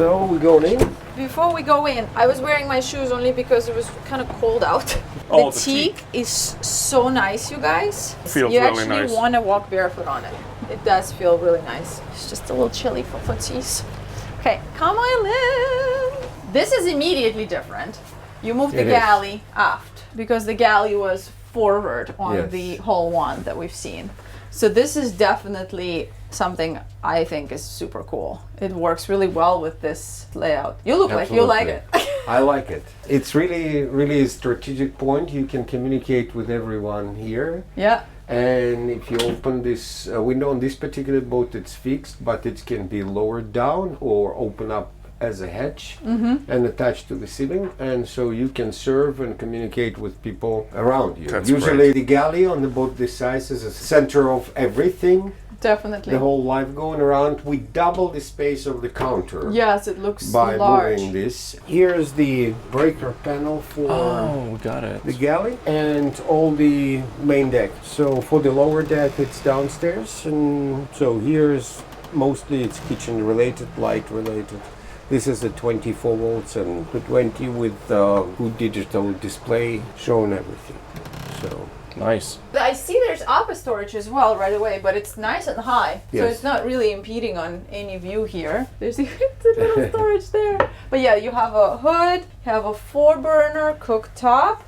So we're going in? Before we go in, I was wearing my shoes only because it was kind of cold out. Oh, the teak is so nice, you guys. Feels you really actually nice. want to walk barefoot on it. It does feel really nice. It's just a little chilly for footsies. Okay, come on in. This is immediately different. You moved the galley aft because the galley was forward on the whole one that we've seen. So this is definitely something I think is super cool. It works really well with this layout. You look like you like it. I like it. It's really a strategic point. You can communicate with everyone here. Yeah. And if you open this window on this particular boat, it's fixed, but it can be lowered down or open up as a hatch and attached to the ceiling, and so you can serve and communicate with people around you. That's Usually great. the galley on the boat this size is a center of everything. Definitely. The whole life going around. We double the space of the counter. Yes, it looks by large. moving this. Here's the breaker panel for Oh, got it. the galley and all the main deck. So for the lower deck, it's downstairs, and so here's mostly it's kitchen related, light related. This is a 24 volts and 20 with good digital display showing everything. So Nice. I see there's upper storage as well right away, but it's nice and high. So Yes. it's not really impeding on any view here. There's a little storage there. But yeah, you have a hood, you have a 4-burner cooktop,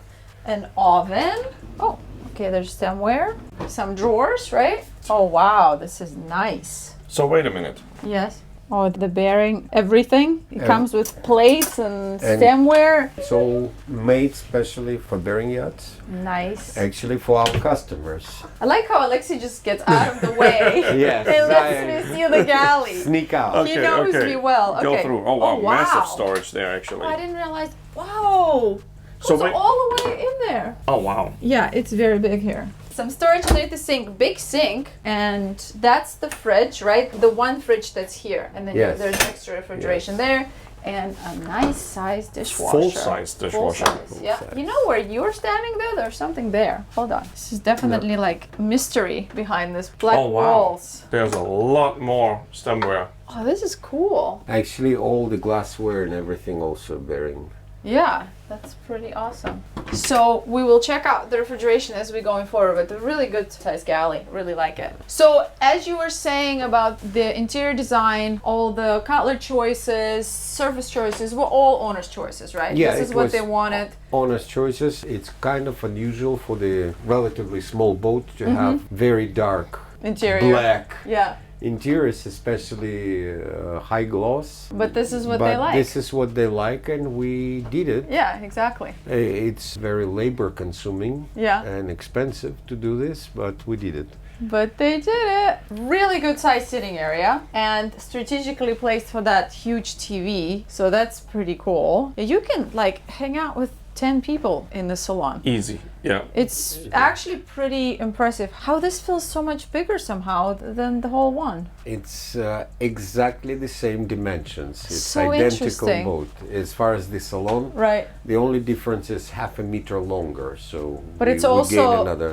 an oven. Oh, okay, there's somewhere. Some drawers, right? Oh wow, this is nice. So wait a minute. Yes. Oh, the Bering, everything. It comes with plates and stemware. it's all made specially for Bering yachts, Nice. actually for our customers. I like how Alexei just gets out of the way Yes, and lets me see the galley. Sneak out. He knows me well. Go Okay. through. Oh wow, Oh, wow. massive storage there actually. Oh, I didn't realize. Wow. So So wait- all the way in there. Oh wow. Yeah, it's very big here. Some storage underneath the sink, big sink, and that's the fridge, right? The one fridge that's here, and then Yes. there's extra refrigeration there, and a nice size dishwasher. Full-size dishwasher. Full-size, yeah. You know where you're standing there? There's something there. Hold on. This is definitely like mystery behind this black Oh wow. walls. There's a lot more stemware. Oh, this is cool. Actually, all the glassware and everything also Bering. Yeah, that's pretty awesome. So we will check out the refrigeration as we're going forward, but a really good size galley. Really like it. So as you were saying about the interior design, all the cutler choices, surface choices were all owner's choices, right? Yeah, This is it what was they wanted. Honest choices. It's kind of unusual for the relatively small boat to have very dark Interior. black Yeah. interiors, especially high gloss. But this is what But they like. this is what they like, and we did it. Yeah, exactly. It's very labor consuming Yeah. and expensive to do this, but we did it. But they did it. Really good size sitting area and strategically placed for that huge TV. So that's pretty cool. You can like hang out with 10 people in the salon. Easy. Yeah. It's actually pretty impressive how this feels so much bigger somehow than the whole one. It's exactly the same dimensions. It's So identical interesting. boat. As far as the salon, Right. the only difference is half a meter longer. So But it's we gain also another.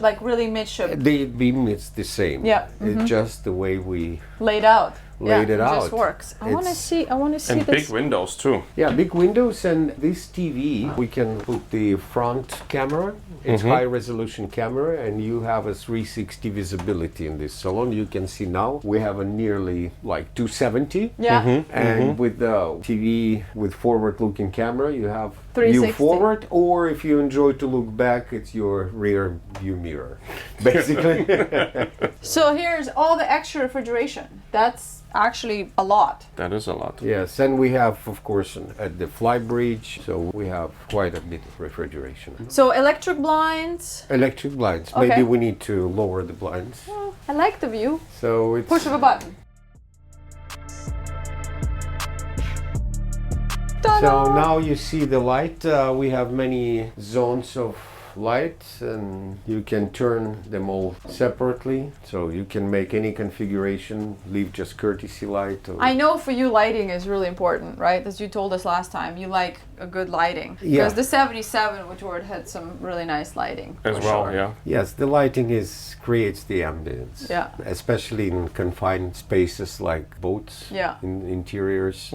like really midship The beam is the same. Yeah, It's just the way we laid out. laid yeah, it it out. just works. I want to It's- see And this. big windows too. Yeah, big windows, and this TV, we can put the front camera. It's high resolution camera, and you have a 360 visibility in this salon. You can see now we have a nearly like 270. Yeah. And with the TV with forward looking camera, you have view 360. forward, or if you enjoy to look back, it's your rear view mirror, basically. So here's all the extra refrigeration. That's actually a lot. That is a lot. Yes, and we have, of course, at the Flybridge, so we have quite a bit of refrigeration. So electric blinds. Electric blinds. Okay. Maybe we need to lower the blinds. Oh, I like the view. So it's Push of a button. so now you see the light. We have many zones of light, and you can turn them all separately. So you can make any configuration. Leave just courtesy light. Or I know for you lighting is really important, right? As you told us last time, you like a good lighting. Yeah. Because the 77 which had some really nice lighting. As for well, sure. yeah. Yes, the lighting creates the ambience. Yeah. Especially in confined spaces like boats, Yeah. in interiors.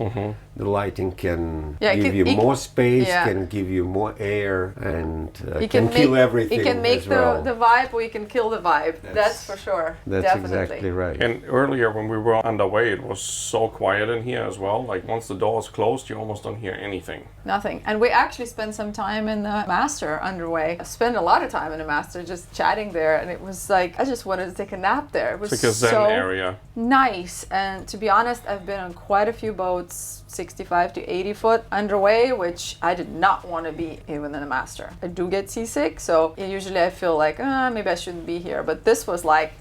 The lighting can Yeah, give you more space, yeah. can give you more air, and It can kill everything It can make as well. the vibe, or you can kill the vibe. That's for sure. That's Definitely. exactly right. And earlier when we were underway, it was so quiet in here as well. Like once the door is closed, you almost don't hear anything. Nothing. And we actually spent some time in the master underway. I spent a lot of time in the master just chatting there, and it was like I just wanted to take a nap there. It was It's like a zen so area. nice. And to be honest, I've been on quite a few boats, 65 to 80 foot underway, which I did not want to be even in the master. I do get seasick, so usually I feel like maybe I shouldn't be here. But this was like,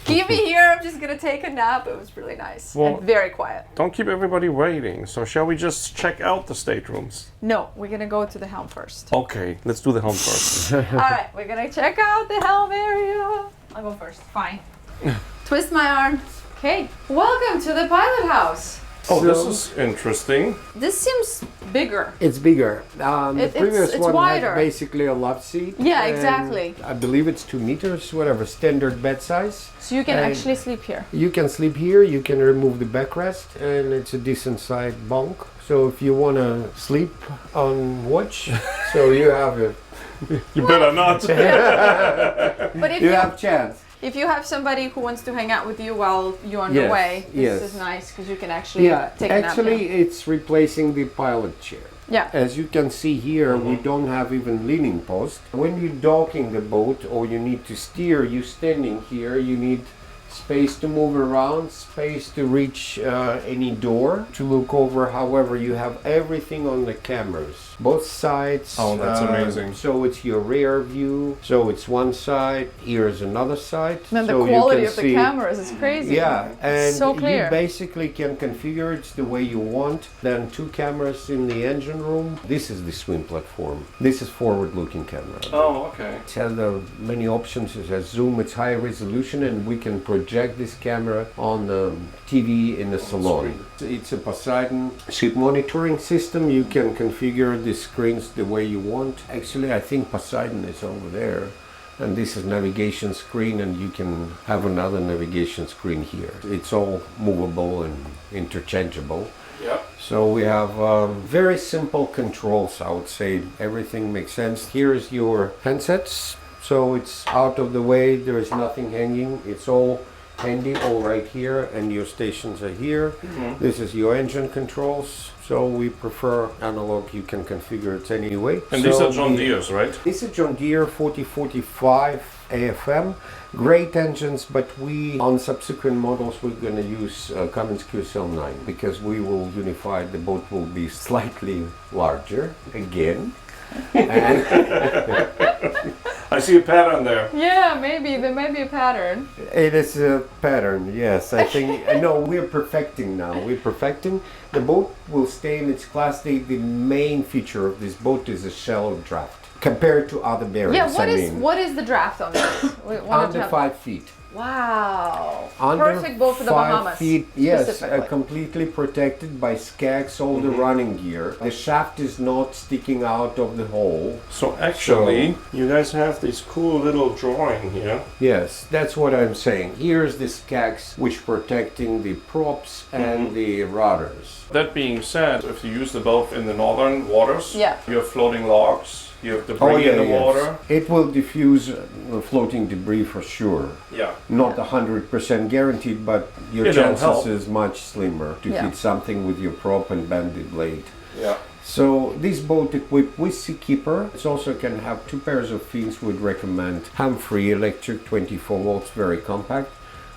keep me here, I'm just gonna take a nap. It was really nice and very quiet. Don't keep everybody waiting. So shall we just check out the staterooms? No, we're gonna go to the helm first. Okay, let's do the helm first. All right, we're gonna check out the helm area. I'll go first. Fine. Twist my arm. Okay. Welcome to the Pilothouse. Oh, this So- is interesting. This seems bigger. It's bigger. The previous it's one wider. had basically a love seat. Yeah, and exactly. I believe it's 2 meters, whatever, standard bed size. So you can And actually sleep here. You can sleep here, you can remove the backrest, and it's a decent sized bunk. So if you want to sleep on watch, so you have it. You better not. But if You have chance. if you have somebody who wants to hang out with you while you're on the Yes, way, this yes. is nice because you can actually Yeah, take a nap. actually, it's replacing the pilot chair. Yeah. As you can see here, we don't have even leaning post. When you're docking the boat or you need to steer, you standing here, you need space to move around, space to reach any door, to look over. However, you have everything on the cameras, both sides. Oh, that's amazing. So it's your rear view. So it's one side, here's another side. And so the quality you of can the see, cameras is crazy. yeah, and so clear. you basically can configure it the way you want. Then 2 cameras in the engine room. This is the swim platform. This is forward-looking camera. Oh, okay. It has many options. It has zoom, it's high resolution, and we can project this camera on the TV in the salon. It's a Poseidon ship monitoring system. You can configure the screens the way you want. Actually, I think Poseidon is over there. And this is navigation screen, and you can have another navigation screen here. It's all movable and interchangeable. Yep. So we have very simple controls, I would say. Everything makes sense. Here's your handsets. So it's out of the way, there is nothing hanging. It's all handy, all right here, and your stations are here. This is your engine controls. So we prefer analog, you can configure it any way. And these are John Deere's, right? This is John Deere 4045 AFM. Great engines, but on subsequent models we're going to use Cummins QSL9 because we will unify, the boat will be slightly larger again. I see a pattern there. Yeah, maybe there may be a pattern. It is a pattern, yes. I think, no, we're perfecting now. We're perfecting. The boat will stay in its class. The main feature of this boat is a shallow draft compared to other Berings. Yeah, what is the draft on this? We wanted to Under have- 5 feet. Wow. Under Perfect boat for the 5 Bahamas. feet, yes, specifically. completely protected by skags, all the running gear. The shaft is not sticking out of the hole. So actually, you guys have this cool little drawing here. Yes, that's what I'm saying. Here's the skags which protecting the props and the rudders. That being said, if you use the boat in the northern waters, Yeah. you have floating logs, you have debris in the water. It will diffuse floating debris for sure. Yeah. Not 100% guaranteed, but your It'll chances help. is much slimmer to Yeah. hit something with your prop and bend the blade. Yeah. So this boat equipped with Seakeeper. It also can have 2 pairs of fins. Would recommend ham-free electric 24 volts, very compact.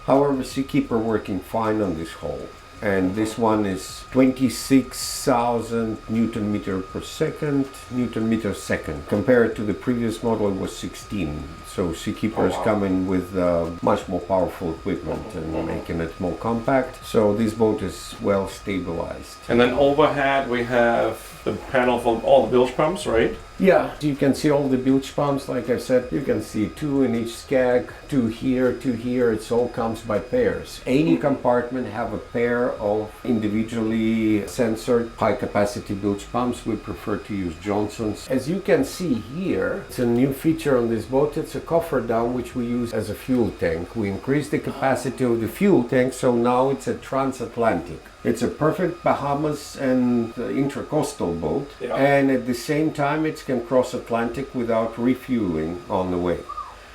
However, Seakeeper working fine on this hull. And this one is 26,000 Newton meter per second, Newton meter second. Compared to the previous model, it was 16. So Seakeeper is coming with much more powerful equipment and making it more compact. So this boat is well stabilized. And then overhead we have the panel for all the bilge pumps, right? Yeah, you can see all the bilge pumps, like I said. You can see 2 in each skag, 2 here, 2 here. It all comes by pairs. Any compartment have a pair of individually censored high-capacity bilge pumps. We prefer to use Johnson's. As you can see here, it's a new feature on this boat. It's a coffer-down, which we use as a fuel tank. We increase the capacity of the fuel tank, so now it's a Transatlantic. It's a perfect Bahamas and intracoastal boat, and at the same time it can cross Atlantic without refueling on the way.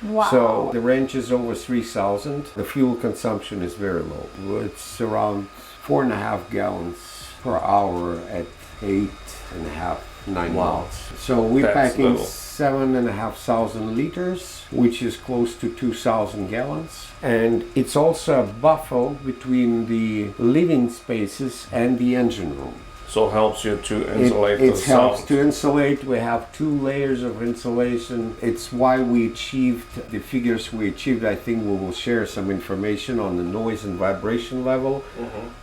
Wow. So the range is over 3,000. The fuel consumption is very low. It's around 4.5 gallons per hour at 8.5, 9 miles. So we're packing 7,500 liters, which is close to 2,000 gallons. And it's also a buffer between the living spaces and the engine room. So it helps you to insulate the It helps sound. to insulate. We have 2 layers of insulation. It's why we achieved the figures we achieved. I think we will share some information on the noise and vibration level.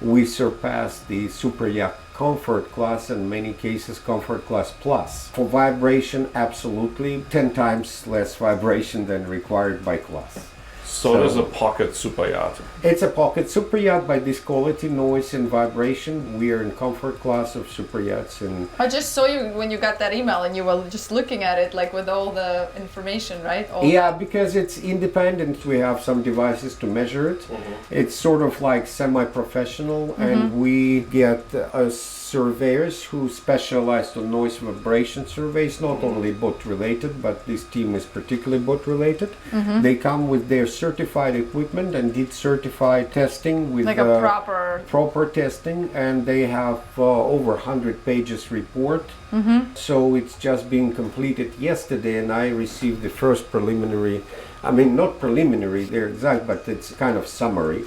We surpassed the SuperYacht Comfort Class, in many cases Comfort Class Plus. For vibration, absolutely 10 times less vibration than required by class. So it is a pocket super yacht. It's a pocket super yacht by this quality, noise and vibration. We are in comfort class of super yachts. And I just saw you when you got that email and you were just looking at it like with all the information, right? yeah, because it's independent. We have some devices to measure it. It's sort of like semi-professional, and we get surveyors who specialize on noise vibration surveys, not only boat related, but this team is particularly boat related. They come with their certified equipment and did certified testing with like a proper testing, and they have over 100 pages report. So it's just being completed yesterday, and I received the first preliminary. I mean, not preliminary, they're exact, but it's kind of summary,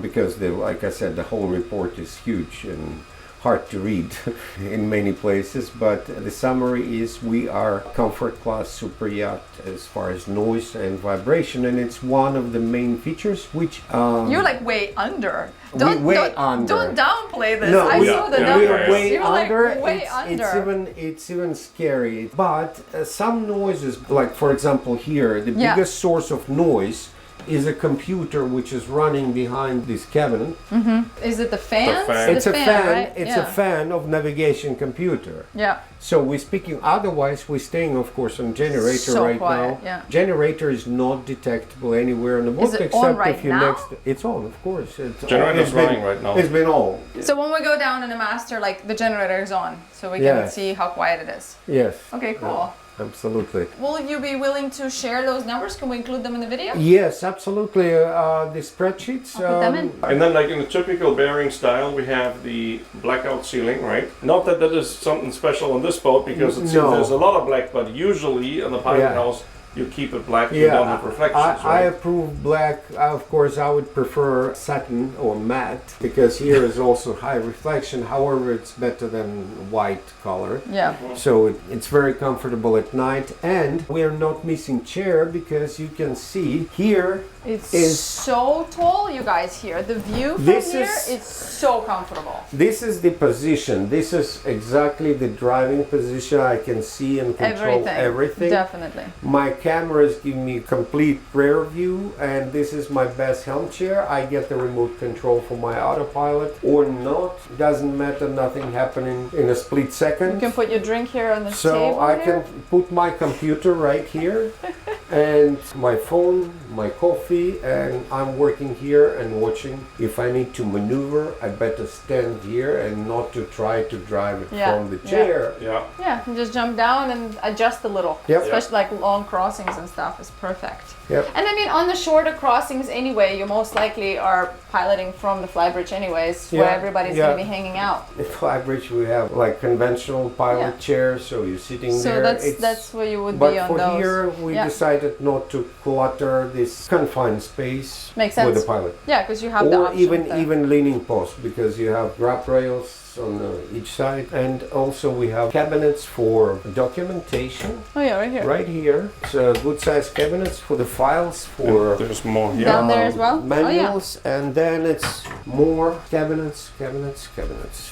because like I said, the whole report is huge and hard to read in many places, but the summary is we are comfort class super yacht as far as noise and vibration, and it's one of the main features which you're like way under. Don't downplay this. No, I saw the numbers. We're way you're under. Like way under. It's even scary. But some noises, like for example here, the biggest source of noise is a computer which is running behind this cabinet. Is it the fan? It's a fan. Right? It's a fan of navigation computer. Yeah. So we're speaking. Otherwise, we're staying, of course, on generator So right quiet, now. yeah. Generator is not detectable anywhere on the boat Is it except on right if you're now? next. It's on, of course. Generator's running right now. It's been on. So when we go down in the master, like the generator is on, so we can Yes. see how quiet it is. Yes. Okay, cool. Absolutely. Will you be willing to share those numbers? Can we include them in the video? Yes, absolutely. The spreadsheets. I'll put them in. And then like in the typical Bering style, we have the blackout ceiling, right? Not that that is something special on this boat, because it seems No. there's a lot of black, but usually in the Pilothouse, you keep it black, you don't have reflections, I right? approve black. Of course, I would prefer satin or matte, because here is also high reflection. However, it's better than white color. Yeah. So it's very comfortable at night, and we are not missing chair, because you can see here It's is so tall, you guys, here. The view from This here is- is so comfortable. this is the position. This is exactly the driving position. I can see and control everything. Definitely. My cameras give me complete rear view, and this is my best helm chair. I get the remote control for my autopilot or not. Doesn't matter, nothing happening in a split second. You can put your drink here on the So table I here. can put my computer right here and my phone, my coffee, and I'm working here and watching. If I need to maneuver, I better stand here and not to try to drive it Yeah, from the yeah. chair. Yeah. Yeah, and just jump down and adjust a little. Yep. Especially like long crossings and stuff is perfect. Yep. And I mean, on the shorter crossings anyway, you most likely are piloting from the Flybridge anyways, where Yeah, everybody's yeah. going to be hanging out. In Flybridge, we have like conventional pilot Yeah. chairs, so you're sitting So there. that's where you would But be on for those. here, we Yeah. decided not to clutter this confined space Makes with sense. the pilot. Yeah, because you have the Or option. even leaning post, because you have grab rails on each side, and also we have cabinets for documentation Oh yeah, right here. right here. So good size cabinets for the files for There's more here. Down there as well? Oh, yeah. manuals, and then it's more cabinets.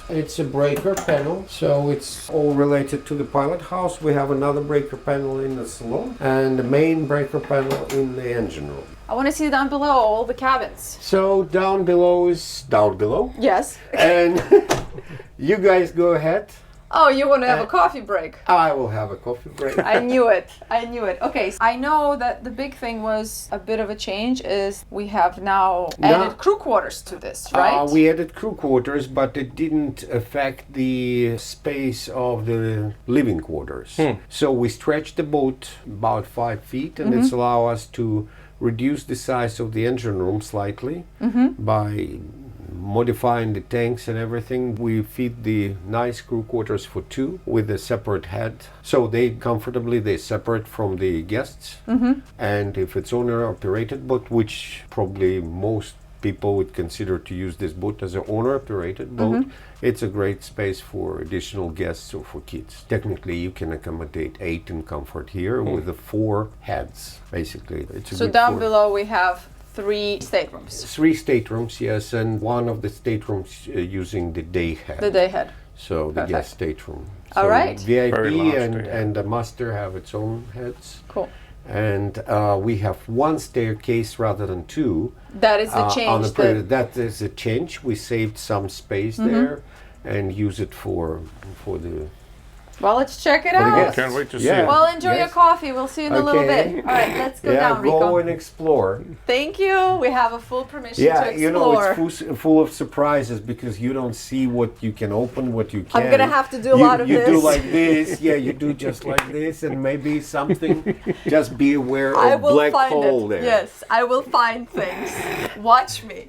It's a breaker panel, so it's all related to the Pilothouse. We have another breaker panel in the salon and the main breaker panel in the engine room. I want to see down below all the cabins. So down below is down below. Yes. And you guys go ahead. Oh, you want to have a coffee break? I will have a coffee break. I knew it. Okay, so I know that the big thing was a bit of a change is we have now added crew quarters to this, right? We added crew quarters, but it didn't affect the space of the living quarters. So we stretched the boat about 5 feet, and it's allow us to reduce the size of the engine room slightly by modifying the tanks and everything. We feed the nice crew quarters for 2 with a separate head, so they separate from the guests. And if it's owner operated boat, which probably most people would consider to use this boat as an owner operated boat, it's a great space for additional guests or for kids. Technically you can accommodate 8 in comfort here with the 4 heads basically. It's a so good down below we have 3 staterooms. 3 staterooms, yes, and one of the staterooms using the day head. The day head. So the guest stateroom. All So right. VIP Very large and the master have its own heads. Cool. And we have 1 staircase rather than 2. That is the change. That is a change. We saved some space there and use it for the. Well, let's check it the out. guests. Can't wait to see Yeah. it. Well, enjoy your Yes. coffee. We'll see you in a little Okay. bit. All right, let's go Yeah, down, Rico. go and explore. Thank you. We have a full permission to Yeah, explore. you know, it's full of surprises because you don't see what you can open, what you can. I'm gonna have to do a lot of you this. You do like this, yeah, you do just like this, and maybe something. Just be aware I of will black find hole it. there. Yes, I will find things. Watch me.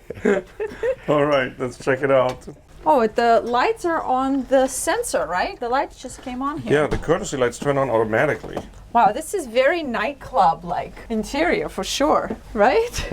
All right, let's check it out. Oh, the lights are on the sensor, right? The lights just came on here. Yeah, the courtesy lights turn on automatically. Wow, this is very nightclub-like interior for sure, right?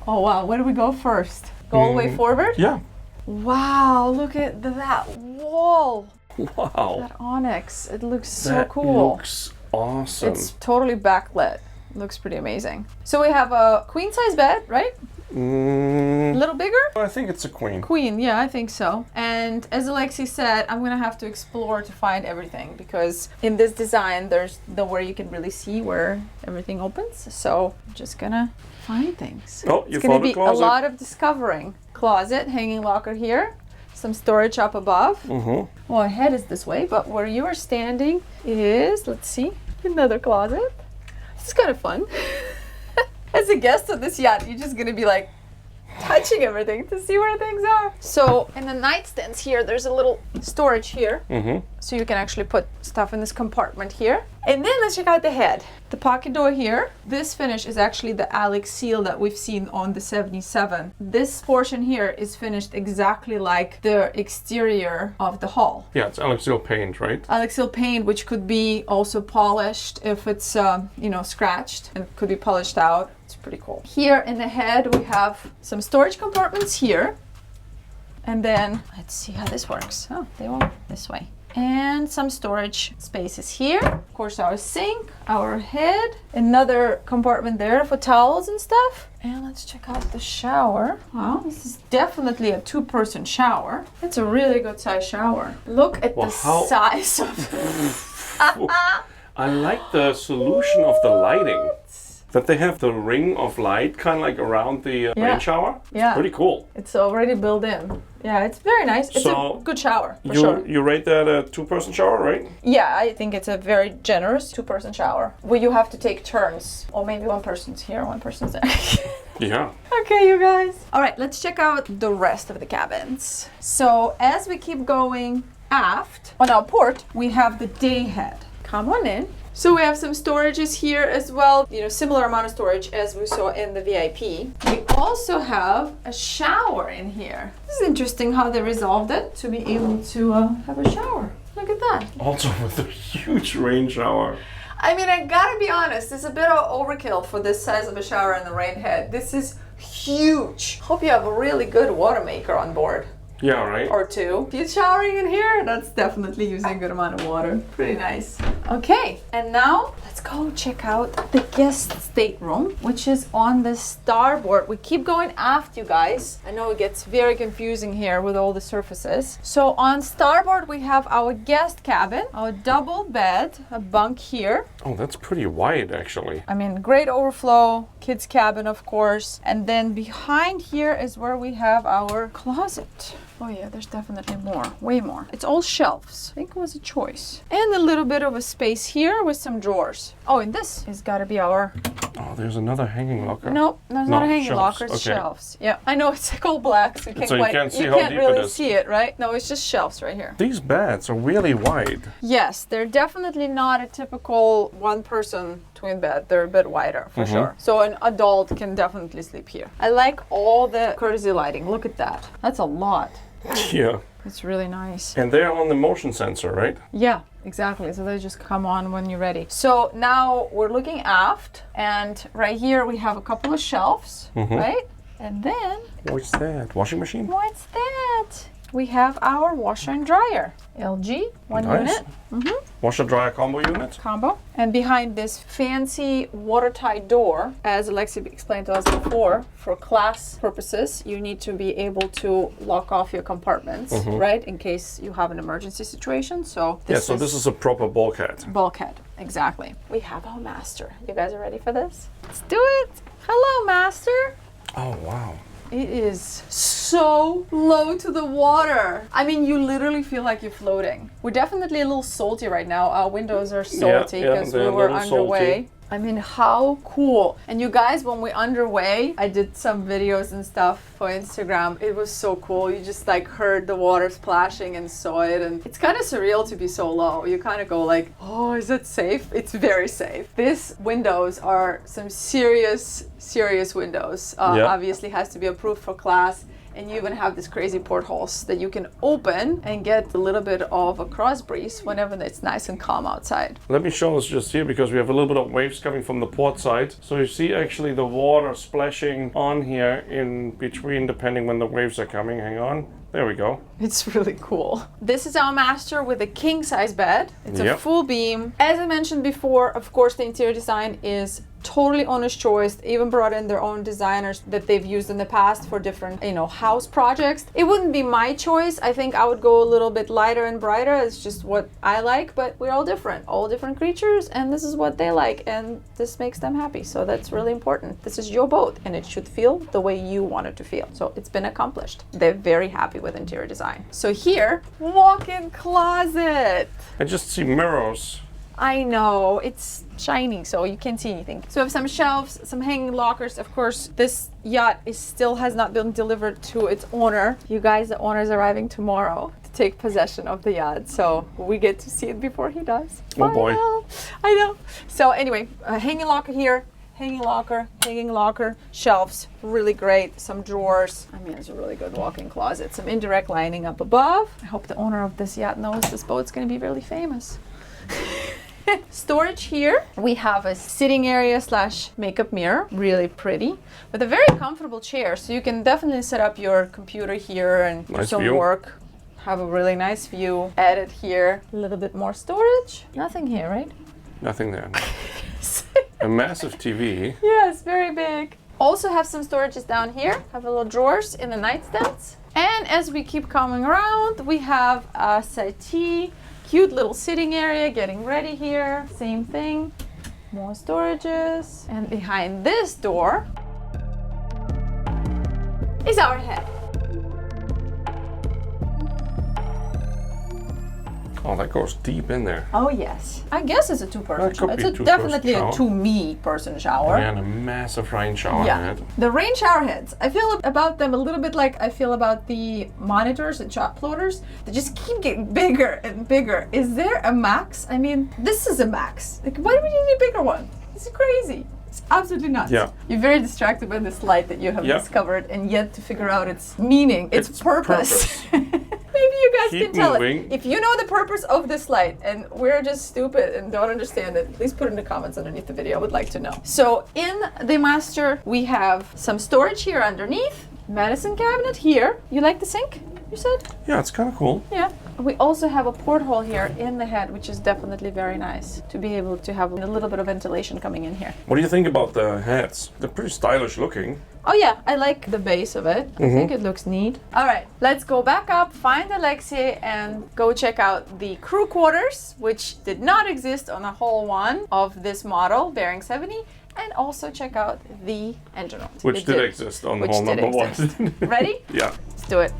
Oh wow, where do we go first? Go all the way forward? Yeah. Wow, look at that wall. Wow. That onyx, it looks so That cool. looks awesome. It's totally backlit. Looks pretty amazing. So we have a queen size bed, right? A little bigger? I think it's a queen. Queen, yeah, I think so. And as Alexei said, I'm gonna have to explore to find everything because in this design, there's nowhere you can really see where everything opens. So I'm just gonna find things. Oh, you It's gonna found be a closet. a lot of discovering. Closet, hanging locker here, some storage up above. Well, our head is this way, but where you are standing is, let's see, another closet. This is kind of fun. As a guest of this yacht, you're just gonna be like touching everything to see where things are. So in the nightstands here, there's a little storage here. So you can actually put stuff in this compartment here. And then let's check out the head. The pocket door here. This finish is actually the Alex seal that we've seen on the 77. This portion here is finished exactly like the exterior of the hull. Yeah, it's Alexei paint, right? Alex seal paint, which could be also polished if it's scratched, and could be polished out. It's pretty cool. Here in the head we have some storage compartments here, and then let's see how this works. Oh, they went this way. And some storage spaces here. Of course, our sink, our head, another compartment there for towels and stuff. And let's check out the shower. Wow, this is definitely a 2-person shower. It's a really good size shower. Look at the size of I like the solution of the lighting. That they have the ring of light kind of like around the rain shower. Yeah. It's pretty cool. It's already built in. Yeah, it's very nice. It's So, a good shower, for sure. You rate that a 2-person shower, right? Yeah, I think it's a very generous 2-person shower. Where you have to take turns. Or maybe one person's here, one person's there. Yeah. Okay, you guys. All right, let's check out the rest of the cabins. So as we keep going aft, on our port, we have the day head. Come on in. So we have some storages here as well, similar amount of storage as we saw in the VIP. We also have a shower in here. This is interesting how they resolved it to be able to have a shower. Look at that. Also with a huge rain shower. I mean, I gotta be honest, it's a bit of overkill for this size of a shower in the rain head. This is huge. Hope you have a really good water maker on board. Yeah, right? Or 2. If you're showering in here, that's definitely using a good amount of water. Pretty nice. Okay, and now let's go check out the guest stateroom, which is on the starboard. We keep going aft, you guys. I know it gets very confusing here with all the surfaces. So on starboard, we have our guest cabin, our double bed, a bunk here. Oh, that's pretty wide, actually. I mean, great overflow, kids cabin, of course. And then behind here is where we have our closet. Oh yeah, there's definitely more, way more. It's all shelves. I think it was a choice. And a little bit of a space here with some drawers. Oh, and this has got to be our... Oh, there's another hanging locker. No, there's not a hanging shelves. locker, it's Okay. shelves. Yeah, I know it's like all black, so you can't, So you quite, can't see you how can't deep it really is. see it, right? No, it's just shelves right here. These beds are really wide. Yes, they're definitely not a typical one-person twin bed. They're a bit wider, for sure. So an adult can definitely sleep here. I like all the courtesy lighting. Look at that. That's a lot. Yeah. It's really nice. And they're on the motion sensor, right? Yeah, exactly. So they just come on when you're ready. So now we're looking aft, and right here we have a couple of shelves, right? And then, What's that? Washing machine? what's that? We have our washer and dryer. LG, one Nice. unit. Washer dryer combo unit? Combo. And behind this fancy watertight door, as Alexei explained to us before, for class purposes, you need to be able to lock off your compartments, right? In case you have an emergency situation. So Yeah, this is a proper bulkhead. bulkhead. Exactly. We have our master. You guys are ready for this? Let's do it. Hello, master. Oh, wow. It is so low to the water. I mean, you literally feel like you're floating. We're definitely a little salty right now. Our windows are salty Yeah, because they're we a were little underway. salty. I mean, how cool. And you guys, when we're underway, I did some videos and stuff for Instagram. It was so cool. You just like heard the water splashing and saw it. And it's kind of surreal to be so low. You kind of go like, oh, is it safe? It's very safe. These windows are some serious windows. Obviously has to be approved for class. And you even have these crazy portholes that you can open and get a little bit of a cross breeze whenever it's nice and calm outside. Let me show us just here because we have a little bit of waves coming from the port side. So you see actually the water splashing on here in between depending when the waves are coming. Hang on. There we go. It's really cool. This is our master with a king size bed. It's a Yep. full beam. As I mentioned before, of course, the interior design is totally owner's choice. They even brought in their own designers that they've used in the past for different, house projects. It wouldn't be my choice. I think I would go a little bit lighter and brighter. It's just what I like, but we're all different creatures, and this is what they like, and this makes them happy. So that's really important. This is your boat, and it should feel the way you want it to feel. So it's been accomplished. They're very happy with interior design. So here, walk-in closet. I just see mirrors. I know, it's shiny, so you can't see anything. So we have some shelves, some hanging lockers. Of course, this yacht still has not been delivered to its owner. You guys, the owner is arriving tomorrow to take possession of the yacht, so we get to see it before he does. Oh boy. I know. So anyway, a hanging locker here. Hanging locker, shelves, really great. Some drawers. I mean, it's a really good walk-in closet. Some indirect lining up above. I hope the owner of this yacht knows this boat's going to be really famous. Storage here. We have a sitting area / makeup mirror, really pretty, with a very comfortable chair. So you can definitely set up your computer here and do Nice some view. work. Have a really nice view. Added here, a little bit more storage. Nothing here, right? Nothing there. A massive TV. Yes, very big. Also have some storages down here. Have a little drawers in the nightstands. And as we keep coming around, we have a settee, cute little sitting area, getting ready here. Same thing. More storages. And behind this door is our head. Oh, that goes deep in there. Oh yes. I guess it's a two-person That could shower. be It's a definitely two-person a shower. two-me-person shower. And a massive rain shower head. The rain shower heads. I feel about them a little bit like I feel about the monitors and shot floaters. They just keep getting bigger and bigger. Is there a max? I mean, this is a max. Like, why do we need a bigger one? This is crazy. It's absolutely nuts. Yeah. You're very distracted by this light that you have Yeah. discovered and yet to figure out its meaning, its purpose. Maybe you guys Keep can tell moving. it. If you know the purpose of this light and we're just stupid and don't understand it, please put it in the comments underneath the video. I would like to know. So in the master, we have some storage here underneath, medicine cabinet here. You like the sink? you said? Yeah, it's kind of cool. Yeah. We also have a porthole here in the head, which is definitely very nice to be able to have a little bit of ventilation coming in here. What do you think about the hats? They're pretty stylish looking. Oh yeah, I like the base of it. I think it looks neat. All right, let's go back up, find Alexei, and go check out the crew quarters, which did not exist on the whole one of this model, Bering 70, and also check out the engine room. Which did exist on the whole number one. Ready? Yeah. Let's do it.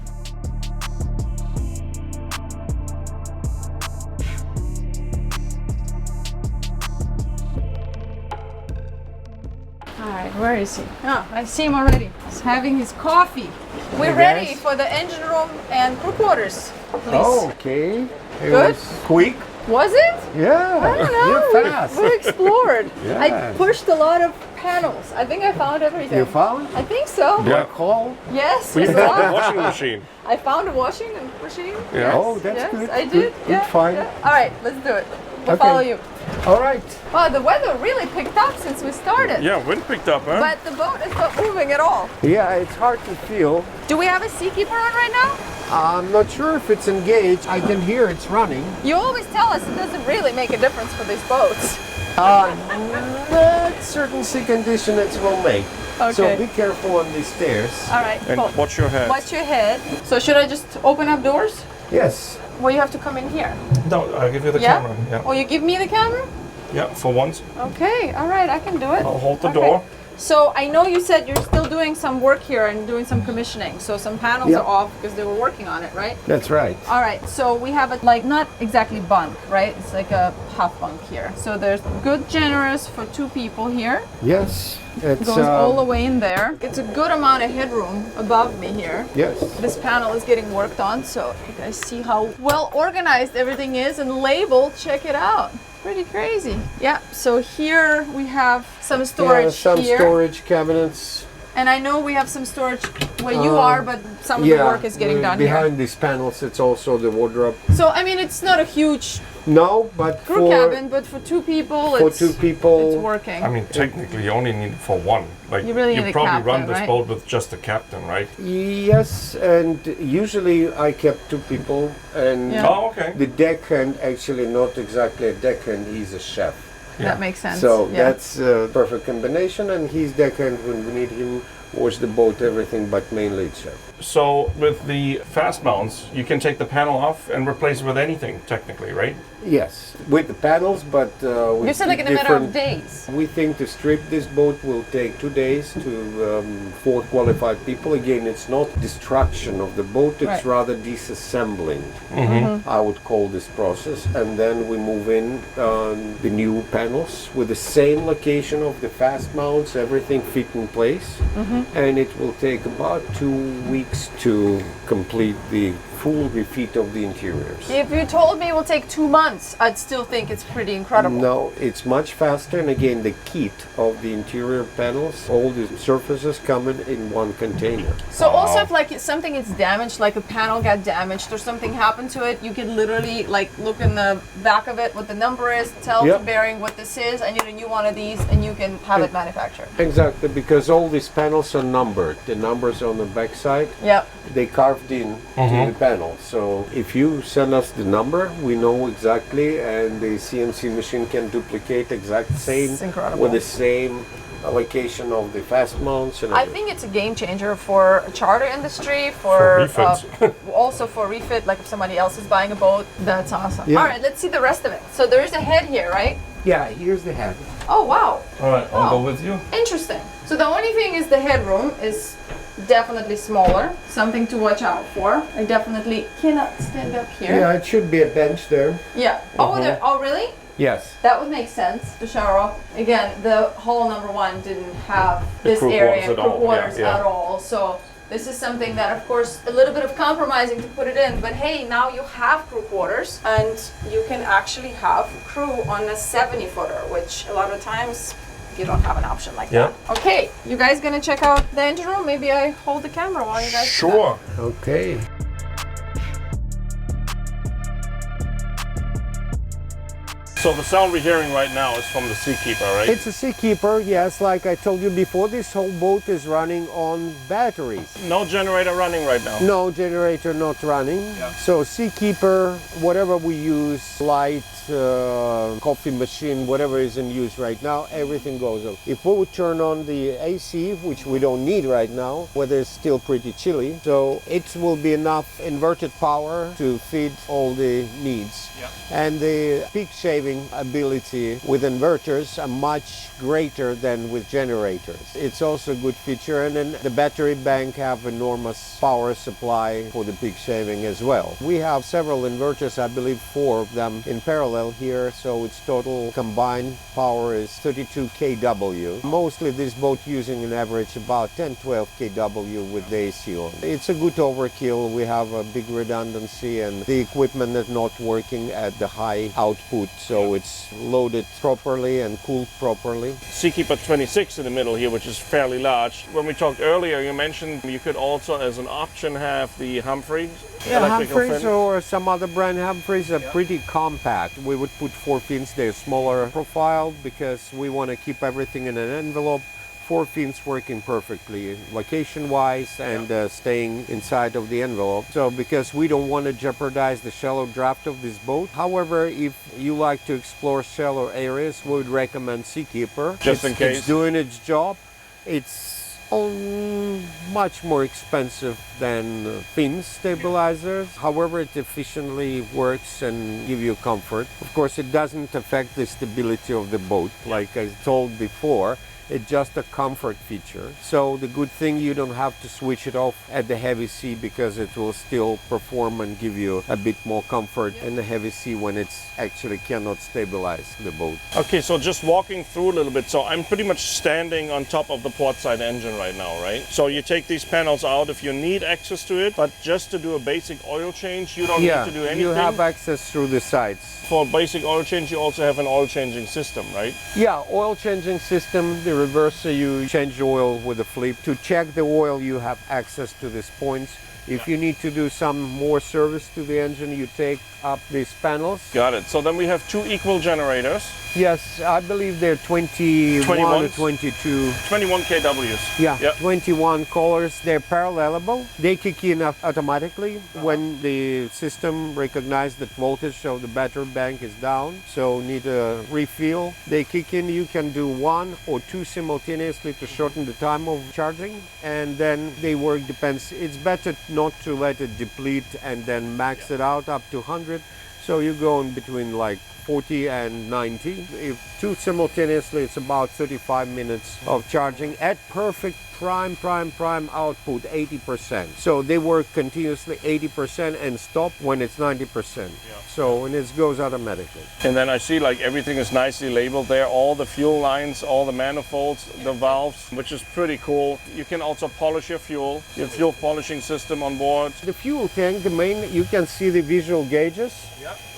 All right, where is he? Oh, I see him already. He's having his coffee. We're ready for the engine room and crew quarters. Please. Oh, okay. It Good? was quick. Was it? Yeah. I don't know. You're fast. We explored. I Yes. pushed a lot of panels. I think I found everything. You found? I think so. Yeah. Call? Yes. We we found saw. a washing machine. I found a washing machine. Yeah. Yes, Oh, that's yes, good. I Good, did. good find. All right, let's do it. We'll Okay. follow you. All right. Wow, the weather really picked up since we started. Yeah, wind picked up, huh? But the boat is not moving at all. Yeah, it's hard to feel. Do we have a seakeeper on right now? I'm not sure if it's engaged. I can hear it's running. You always tell us it doesn't really make a difference for these boats. Not certain sea condition it will make. Okay. So be careful on these stairs. All right, And cool. watch your head. Watch your head. So should I just open up doors? Yes. Well, you have to come in here. No, I'll give you the Yeah? camera. Yeah. Oh, you give me the camera? Yeah, for once. Okay, all right, I can do it. I'll hold the Okay. door. So I know you said you're still doing some work here and doing some commissioning. So some panels Yeah. are off because they were working on it, right? That's right. All right, so we have it like not exactly bunk, right? It's like a half bunk here. So there's good generous for 2 people here. Yes. It's Goes all the way in there. It's a good amount of headroom above me here. Yes. This panel is getting worked on, so you guys see how well organized everything is and labeled. Check it out. Pretty crazy. Yeah, so here we have some storage some here. storage cabinets. And I know we have some storage where you are, but some of the work is getting done behind here. these panels. It's also the wardrobe. So, I mean, it's not a huge No, but crew cabin, but for 2 people, for it's, 2 people. it's working. I mean, technically, you only need it for one. Like, You really need a probably captain, run this right? boat with just a captain, right? Yes, and usually I kept 2 people, and Yeah. Oh, okay. the deckhand actually not exactly a deckhand. He's a chef. Yeah. That makes sense. So yeah. that's a perfect combination, and he's deckhand when we need him. Wash the boat, everything, but mainly it's chef. So with the fast mounts, you can take the panel off and replace it with anything, technically, right? Yes, with the paddles, but with You said like in a matter of different- days. We think to strip this boat will take 2 days to 4 qualified people. Again, it's not destruction of the boat, it's Right. rather disassembling. Mm-hmm. I would call this process. And then we move in the new panels with the same location of the fast mounts, everything fit in place. Mm-hmm. And it will take about 2 weeks to complete the full refit of the interiors. If you told me it will take 2 months, I'd still think it's pretty incredible. No, it's much faster, and again, the kit of the interior panels, all the surfaces come in one container. So also if like something is damaged, like a panel got damaged or something happened to it, you can literally like look in the back of it what the number is, tell Yep. to Bering what this is, I need a new one of these, and you can have it manufactured. Exactly, because all these panels are numbered. The numbers on the back side, Yep. they carved in to the panel. So if you send us the number, we know exactly, and the CNC machine can duplicate exact same It's incredible. with the same allocation of the fast mounts and I everything. think it's a game changer for a charter industry, for refits. also for refit, like if somebody else is buying a boat. That's awesome. Yeah. All right, let's see the rest of it. So there is a head here, right? Yeah, here's the head. Oh, wow. All right, I'll Oh. go with you. Interesting. So the only thing is the headroom is definitely smaller. Something to watch out for. I definitely cannot stand up here. Yeah, it should be a bench there. Yeah. Oh, there. Oh, really? Yes. That would make sense to shower off. Again, the hall number 1 didn't have this crew area, quarters at crew all. quarters Yeah, yeah. at all. So this is something that, of course, a little bit of compromising to put it in. But hey, now you have crew quarters, and you can actually have crew on a 70-footer, which a lot of times you don't have an option like Yeah. that. Okay, you guys gonna check out the engine room? Maybe I hold the camera while you guys do that. Sure. Okay. So the sound we're hearing right now is from the Seakeeper, right? It's a Seakeeper, yes, like I told you before, this whole boat is running on batteries. No generator running right now? No generator not running. Yeah. So Seakeeper, whatever we use, light, coffee machine, whatever is in use right now, everything goes on. If we would turn on the AC, which we don't need right now, weather is still pretty chilly, so it will be enough inverted power to feed all the needs. Yeah. And the peak shaving ability with inverters are much greater than with generators. It's also a good feature, and then the battery bank have enormous power supply for the peak shaving as well. We have several inverters, I believe 4 of them in parallel here, so its total combined power is 32 kW. Mostly this boat using an average about 10-12 kW with the AC on. It's a good overkill. We have a big redundancy, and the equipment is not working at the high output, so it's loaded properly and cooled properly. Seakeeper 26 in the middle here, which is fairly large. When we talked earlier, you mentioned you could also, as an option, have the Humphreys. Yeah, electrical Humphreys fin. or some other brand Humphreys are pretty compact. We would put 4 fins, they're smaller profile because we want to keep everything in an envelope. 4 fins working perfectly location-wise and staying inside of the envelope. So because we don't want to jeopardize the shallow draft of this boat. However, if you like to explore shallow areas, we would recommend Seakeeper. Just in case. It's doing its job. It's much more expensive than fin stabilizers. However, it efficiently works and give you comfort. Of course, it doesn't affect the stability of the boat. Like I told before, it's just a comfort feature. So the good thing, you don't have to switch it off at the heavy sea because it will still perform and give you a bit more comfort in the heavy sea when it's actually cannot stabilize the boat. Okay, so just walking through a little bit. So I'm pretty much standing on top of the port side engine right now, right? So you take these panels out if you need access to it, but just to do a basic oil change, you don't need to do anything. You have access through the sides. For basic oil change, you also have an oil changing system, right? Yeah, oil changing system, the reverser, you change the oil with the flip. To check the oil, you have access to these points. If you need to do some more service to the engine, you take up these panels. Got it. So then we have 2 equal generators. Yes, I believe they're 21 or 22. 21 kWs. Yeah, Yep. 21 colors. They're parallelable. They kick in automatically when the system recognizes that voltage of the battery bank is down, so need a refill. They kick in. You can do 1 or 2 simultaneously to shorten the time of charging, and then they work, depends. It's better not to let it deplete and then max it out up to 100. So you go in between like 40 and 90. If 2 simultaneously, it's about 35 minutes of charging at perfect prime output, 80%. So they work continuously 80% and stop when it's 90%. So, and it goes automatically. And then I see like everything is nicely labeled there, all the fuel lines, all the manifolds, the valves, which is pretty cool. You can also polish your fuel polishing system on board. The fuel tank, the main, you can see the visual gauges.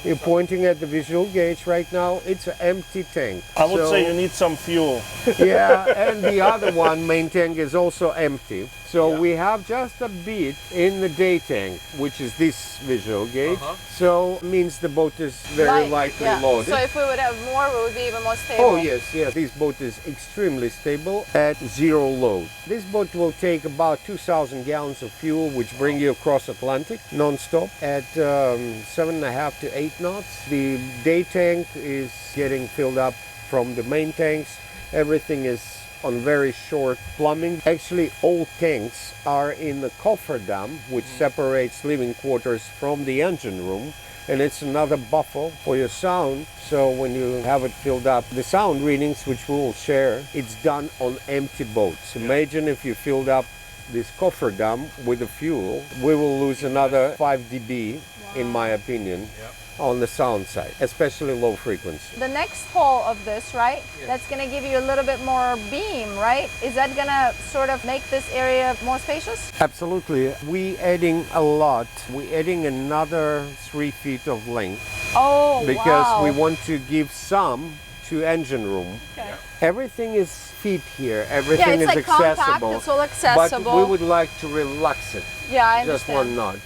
You're pointing at the visual gauge right now. It's an empty tank. I would say you need some fuel. Yeah, and the other one, main tank, is also empty. So we have just a bit in the day tank, which is this visual gauge. So means the boat is very lightly loaded. So if we would have more, we would be even more stable. Oh yes. This boat is extremely stable at 0 load. This boat will take about 2,000 gallons of fuel, which bring you across Atlantic non-stop at 7.5 to 8 knots. The day tank is getting filled up from the main tanks. Everything is on very short plumbing. Actually, all tanks are in the cofferdam, which separates living quarters from the engine room, and it's another buffer for your sound. So when you have it filled up, the sound readings, which we will share, it's done on empty boats. Imagine if you filled up this cofferdam with the fuel, we will lose another 5 dB, in my opinion. On the sound side, especially low frequency. The next hole of this, right? That's going to give you a little bit more beam, right? Is that going to sort of make this area more spacious? Absolutely. We adding a lot. We adding another 3 feet of length. Oh, because we want to give some to engine room. Okay. Everything is fit here. Everything it's is like accessible. compact, it's all accessible. But we would like to relax it. Yeah, I Just understand. one notch.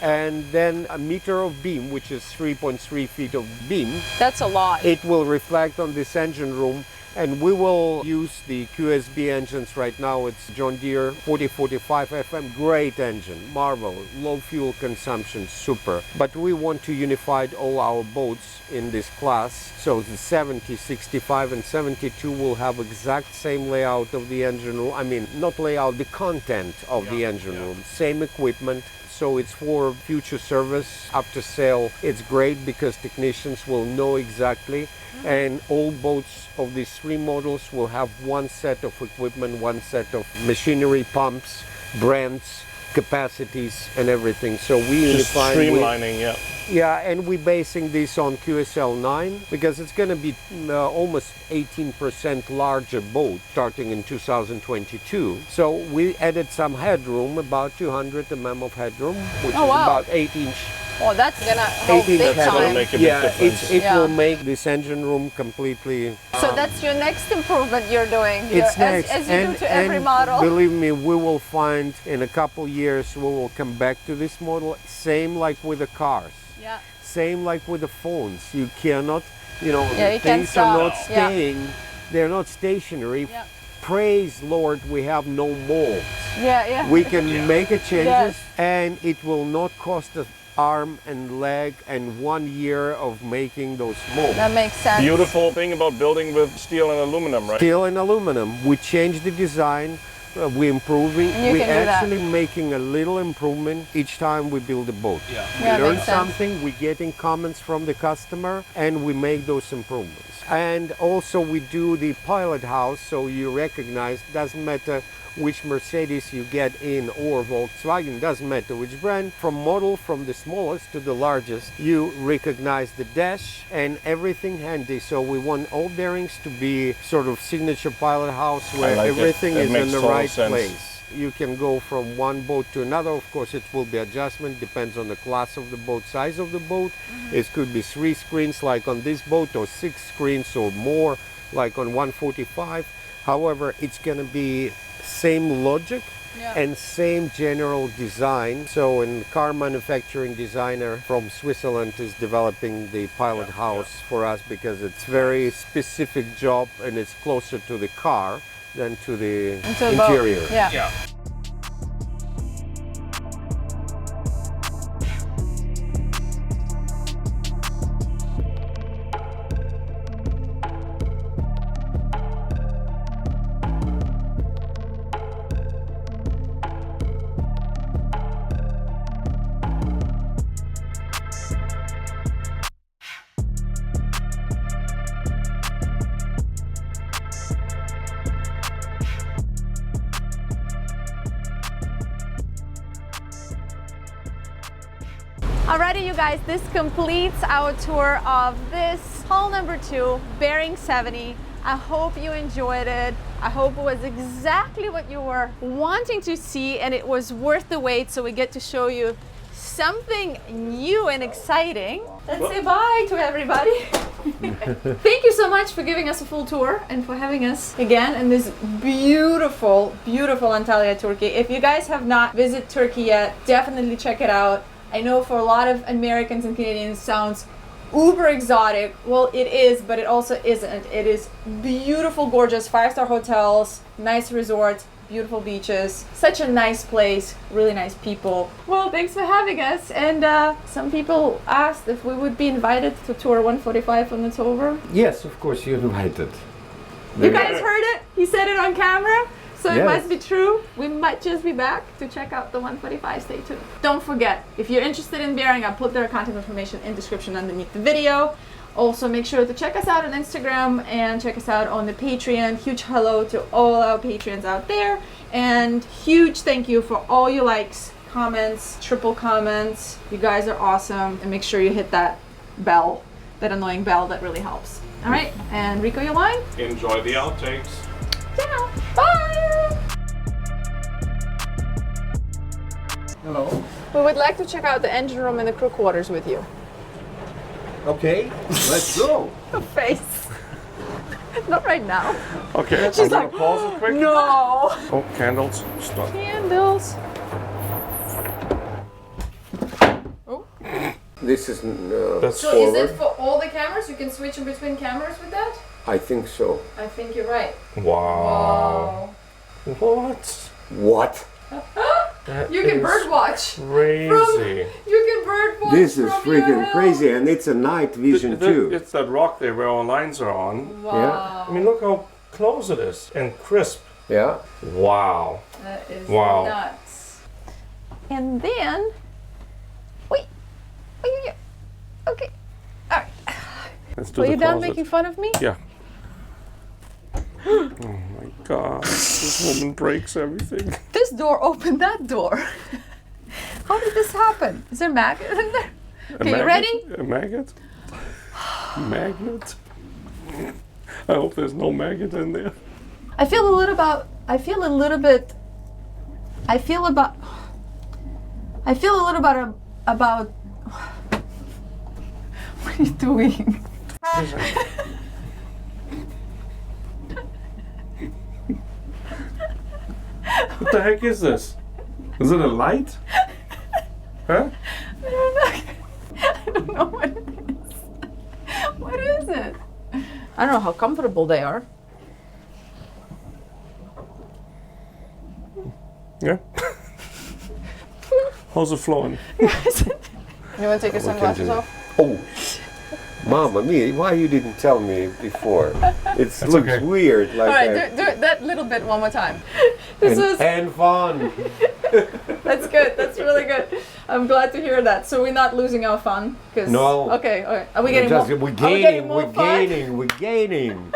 and then a meter of beam, which is 3.3 feet of beam. That's a lot. It will reflect on this engine room, and we will use the QSB engines right now. It's John Deere 4045 FM, great engine, marvel, low fuel consumption, super. But we want to unify all our boats in this class, so the 70, 65 and 72 will have exact same layout of the engine room. I mean, not layout, the content of the engine room, same equipment. So it's for future service, after sale. It's great because technicians will know exactly, and all boats of these three models will have one set of equipment, one set of machinery, pumps, brands, capacities and everything. So we Just streamlining, yeah. Yeah, and we're basing this on QSL 9 because it's going to be almost 18% larger boat starting in 2022. So we added some headroom, about 200 mm of headroom, which is about 8-inch. Oh, that's gonna help big That's gonna time. make a big difference. It will make this engine room completely. So that's your next improvement you're doing. It's next, as you do to every model. Believe me, we will find in a couple years we will come back to this model. Same like with the cars. Yeah. Same like with the phones. You cannot, you know, you can't things are not stop. Yeah. staying. They're not stationary. Yeah. Praise Lord, we have no molds. Yeah. We can make a changes, Yes. and it will not cost us arm and leg and 1 year of making those molds. That makes sense. Beautiful thing about building with steel and aluminum, right? Steel and aluminum. We changed the design. We're improving. You We're can do that. actually making a little improvement each time we build a boat. Yeah, We learn makes sense. something, we're getting comments from the customer, and we make those improvements. And also we do the Pilothouse, so you recognize, doesn't matter which Mercedes you get in or Volkswagen, doesn't matter which brand, from model from the smallest to the largest, you recognize the dash and everything handy. So we want all bearings to be sort of signature Pilothouse where like it. everything It is makes in the total right sense. place. You can go from one boat to another. Of course, it will be adjustment, depends on the class of the boat, size of the boat. It could be 3 screens like on this boat, or 6 screens or more like on 145. However, it's going to be same logic and same general design. So a car manufacturing designer from Switzerland is developing the Pilothouse for us because it's very specific job and it's closer to the car than to the interior. Yeah. Alrighty, you guys, this completes our tour of this hull number 2, Bering 70. I hope you enjoyed it. I hope it was exactly what you were wanting to see and it was worth the wait, so we get to show you something new and exciting. Let's say bye to everybody. Thank you so much for giving us a full tour and for having us again in this beautiful, beautiful Antalya, Turkey. If you guys have not visited Turkey yet, definitely check it out. I know for a lot of Americans and Canadians it sounds uber exotic. Well, it is, but it also isn't. It is beautiful, gorgeous 5-star hotels, nice resorts, beautiful beaches, such a nice place, really nice people. Well, thanks for having us. And some people asked if we would be invited to tour 145 when it's over. Yes, of course, you're invited. You guys heard it? He said it on camera. So it Yes. must be true. We might just be back to check out the 145. Stay tuned. Don't forget, if you're interested in Bering, I'll put their contact information in the description underneath the video. Also, make sure to check us out on Instagram and check us out on the Patreon. Huge hello to all our Patreons out there. And huge thank you for all your likes, comments, triple comments. You guys are awesome. And make sure you hit that bell, that annoying bell that really helps. All right, and Rico, your line? Enjoy the outtakes. Yeah. Bye! Hello. We would like to check out the engine room and the crew quarters with you. Okay, let's go. Her face. Not right now. Okay, She's I'm like, gonna pause it quick. No! Oh, candles. Stop. Candles. This is That's So forward. is it for all the cameras? You can switch in between cameras with that? I think so. I think you're right. Wow. What? What? That You can is bird watch. Crazy. You can bird watch. This is from your freaking house. crazy, and it's a night vision too. It's that rock there where our lines are on. Wow. I mean, look how close it is and crisp. Yeah. Wow. That is Wow. nuts. And then, wait, okay, all right. Let's do Were the you done closet. making fun of me? Yeah. Oh my God! This woman breaks everything. This door opened that door. How did this happen? Is there magnet in there? Okay, you ready? A maggot? Magnet? I hope there's no maggot in there. I feel about what are you doing? What the heck is this? Is it a light? Huh? I don't know what it is. What is it? I don't know how comfortable they are. Yeah. How's it flowing? You want to take your sunglasses off? Oh, Mama mia! Why you didn't tell me before? It looks okay. weird. Like All right, do it that little bit one more time. This was and fun. that's good. That's really good. I'm glad to hear that. So we're not losing our fun, 'cause No. Okay. Are we getting more? We're Are we getting gaining. more We're fun? gaining. We're gaining.